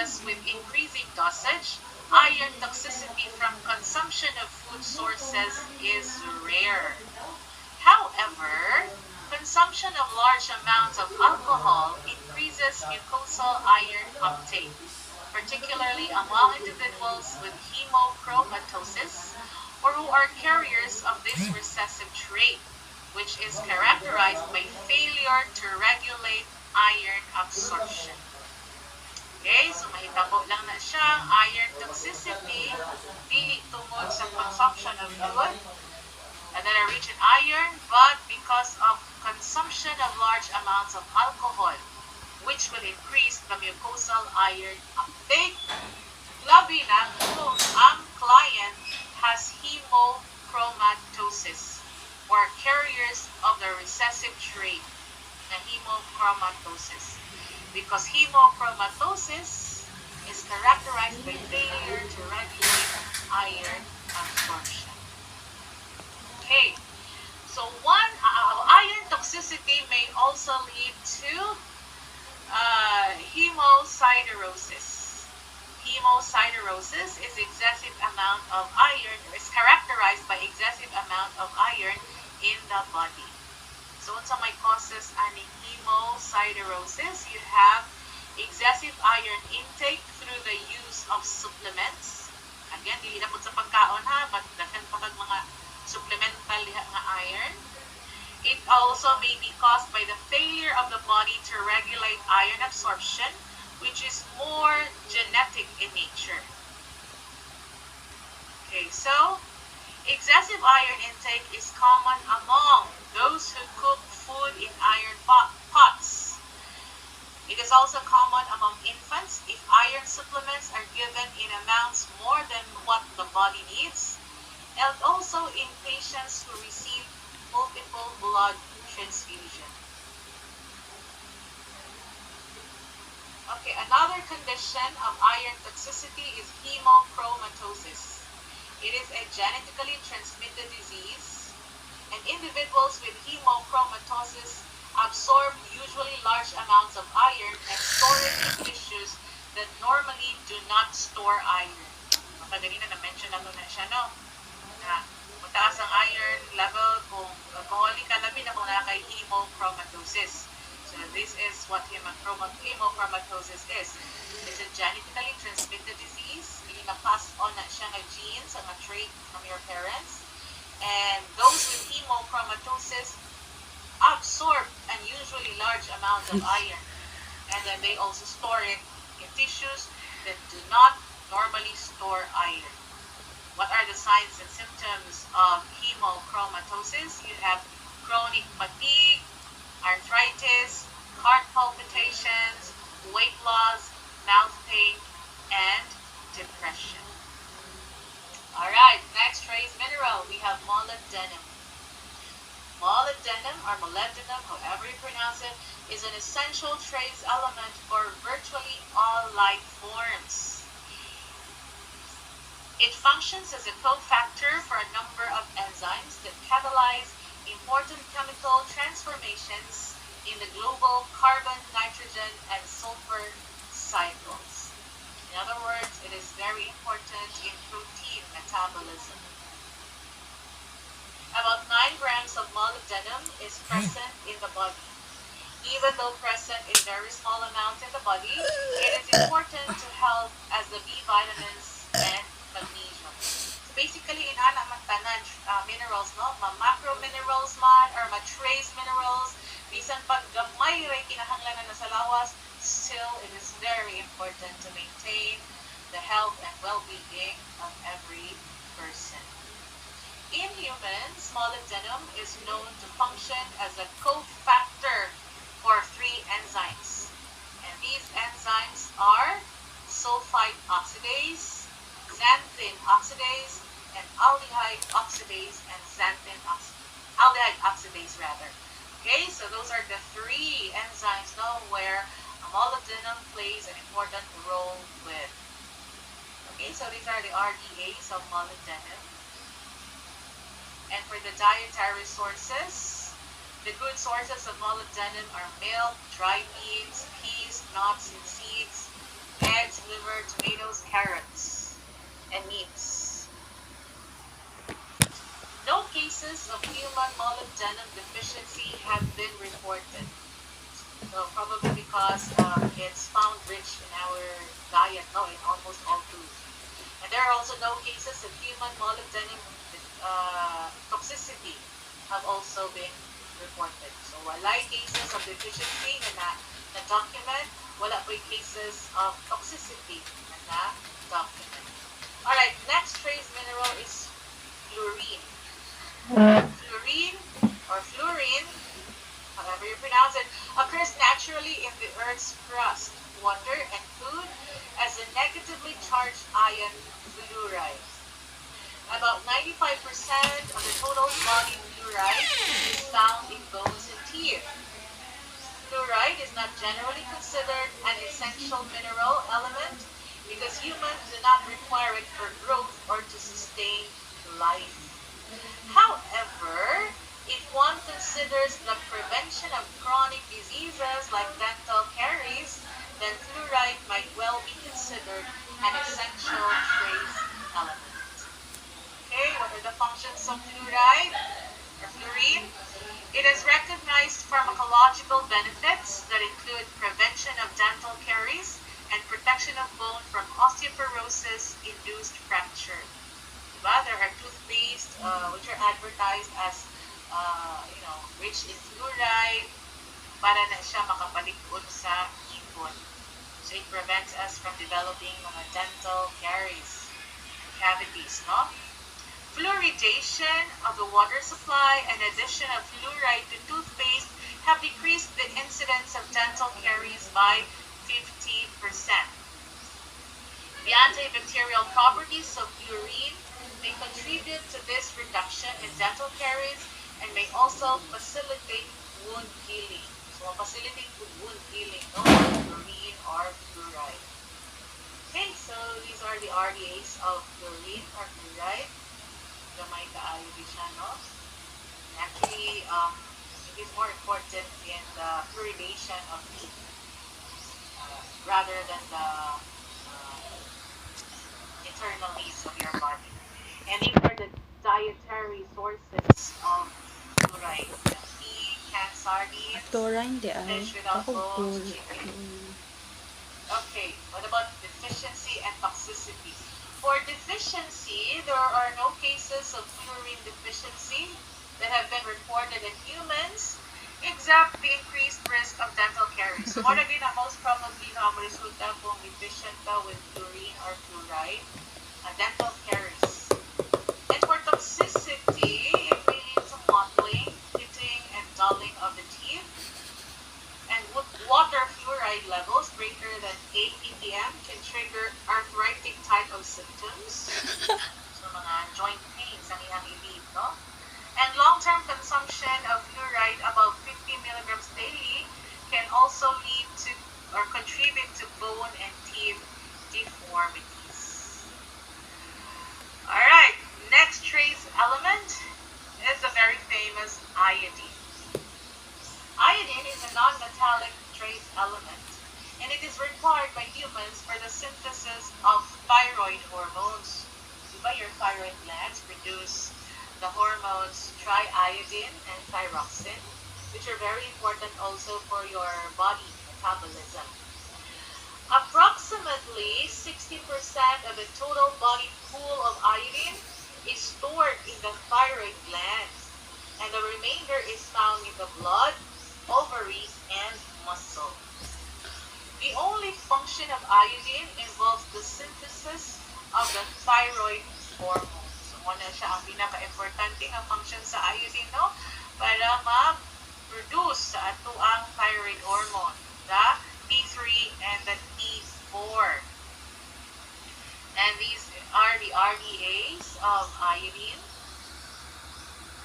causes with increasing dosage, iron toxicity from consumption of food sources is rare. However, consumption of large amounts of alcohol increases mucosal iron uptake, particularly among individuals with hemochromatosis or who are carriers of this recessive trait, which is characterized by failure to regulate iron absorption. Okay, so mahitabo lang na siya, iron toxicity, dili tungod sa consumption of food, and then a rich in iron, but because of consumption of large amounts of alcohol, which will increase the mucosal iron uptake. Labi na kung ang client has hemochromatosis or carriers of the recessive trait na hemochromatosis. Because hemochromatosis is characterized by failure to regulate iron absorption. Okay, so iron toxicity may also lead to hemosiderosis. Hemosiderosis is characterized by excessive amount of iron in the body. So unsa may causes ani hemosiderosis? You have excessive iron intake through the use of supplements. Again, dili na pud sa pagkaon ha, but daghan pa kag mga supplemental nga iron. It also may be caused by the failure of the body to regulate iron absorption, which is more genetic in nature. Okay, so excessive iron intake is common among those who cook food in iron pots. It is also common among infants if iron supplements are given in amounts more than what the body needs, and also in patients who receive multiple blood transfusion. Okay, another condition of iron toxicity is hemochromatosis. It is a genetically transmitted disease, and individuals with hemochromatosis absorb usually large amounts of iron and store it in tissues that normally do not store iron. Kanina na-mention nato na siya, no? Na mataas ang iron level kung alcoholic ka, labi na kung nakakay hemochromatosis. So this is what hemochromatosis is. It's a genetically transmitted disease. Hindi na-pass on na siya nga genes, nga trait from your parents. And those with hemochromatosis absorb unusually large amounts of iron. And then they also store it in tissues that do not normally store iron. What are the signs and symptoms of hemochromatosis? You have chronic fatigue, arthritis, heart palpitations, weight loss, mouth pain, and depression. Alright, next trace mineral, we have molybdenum. Molybdenum, or molybdenum, however you pronounce it, is an essential trace element for virtually all life forms. It functions as a cofactor for a number of enzymes that catalyze important chemical transformations in the global carbon, nitrogen, and sulfur cycles. In other words, it is very important in protein metabolism. About 9 grams of molybdenum is present in the body. Even though present in very small amounts in the body, it is important to help as the B vitamins and magnesium. So basically, inana man tanan minerals, no? Macro minerals man or trace minerals, bisan pag gamay ray kinahanglanan na sa lawas, still it is very important to maintain the health and well-being of every person. In humans, molybdenum is known to function as a cofactor for 3 enzymes. And these enzymes are sulfite oxidase, xanthine oxidase, and aldehyde oxidase, aldehyde oxidase rather. Okay, so those are the 3 enzymes now where molybdenum plays an important role with. Okay, so these are the RDAs of molybdenum. And for the dietary sources, the good sources of molybdenum are milk, dried beans, peas, nuts, and seeds, eggs, liver, tomatoes, carrots, and meats. No cases of human molybdenum deficiency have been reported. So probably because it's found rich in our diet, no, in almost all food. And there are also no cases of human molybdenum toxicity have also been reported. So wala cases of deficiency na na-document, wala po cases of toxicity na na-document. Alright, next trace mineral is fluorine. Fluorine or fluorine, however you pronounce it, occurs naturally in the Earth's crust, water, and food as a negatively charged ion fluoride. About 95% of the total body fluoride is found in bones and teeth. Fluoride is not generally considered an essential mineral element because humans do not require it for growth or to sustain life. However, if one considers the prevention of chronic diseases like dental caries, then fluoride might well be considered an essential trace element. Okay, what are the functions of fluoride or fluorine? It has recognized pharmacological benefits that include prevention of dental caries and protection of bone from osteoporosis-induced fracture. There are toothpaste which are advertised as rich in fluoride para na siya makapalikod sa ipon. So it prevents us from developing mga dental caries, cavities, no? Fluoridation of the water supply and addition of fluoride to toothpaste have decreased the incidence of dental caries by 50%. The antibacterial properties of fluorine may contribute to this reduction in dental caries and may also facilitate wound healing. So, facilitate wound healing, no? Fluorine or fluoride. Okay, so these are the RDAs of fluorine or fluoride. Gamay kaayo di siya, no? Actually, it is more important in the fluoridation of meat rather than the internal needs of your body. And these are the dietary sources of fluoride. Meat, canned sardines, fish without bones, chicken. Okay, what about deficiency and toxicity? For deficiency, there are no cases of fluorine deficiency that have been reported in humans, except the increased risk of dental caries. So, what again, most probably na resulta kung deficient ka with fluorine or fluoride, dental caries. And for toxicity, it may lead to mottling, pitting, and dulling of the teeth. And water fluoride levels greater than 8 ppm can trigger arthritic type of symptoms. So, mga joint pains ang iyang ilid, no? And long-term consumption of fluoride above 50 milligrams daily can also lead to or contribute to bone and teeth deformities. Alright, next trace element is the very famous iodine. Iodine is a non-metallic trace element, and it is required by humans for the synthesis of thyroid hormones. Diba your thyroid glands produce the hormones triiodine and thyroxine, which are very important also for your body metabolism. Approximately 60% of the total body pool of iodine is stored in the thyroid glands, and the remainder is found in the blood, ovaries, and muscle. The only function of iodine involves the synthesis of the thyroid hormone. Muna siya ang pinaka-importante nga function sa iodine, no? Para ma-produce sa ato ang thyroid hormone, the T3 and the T4. And these are the RDAs of iodine.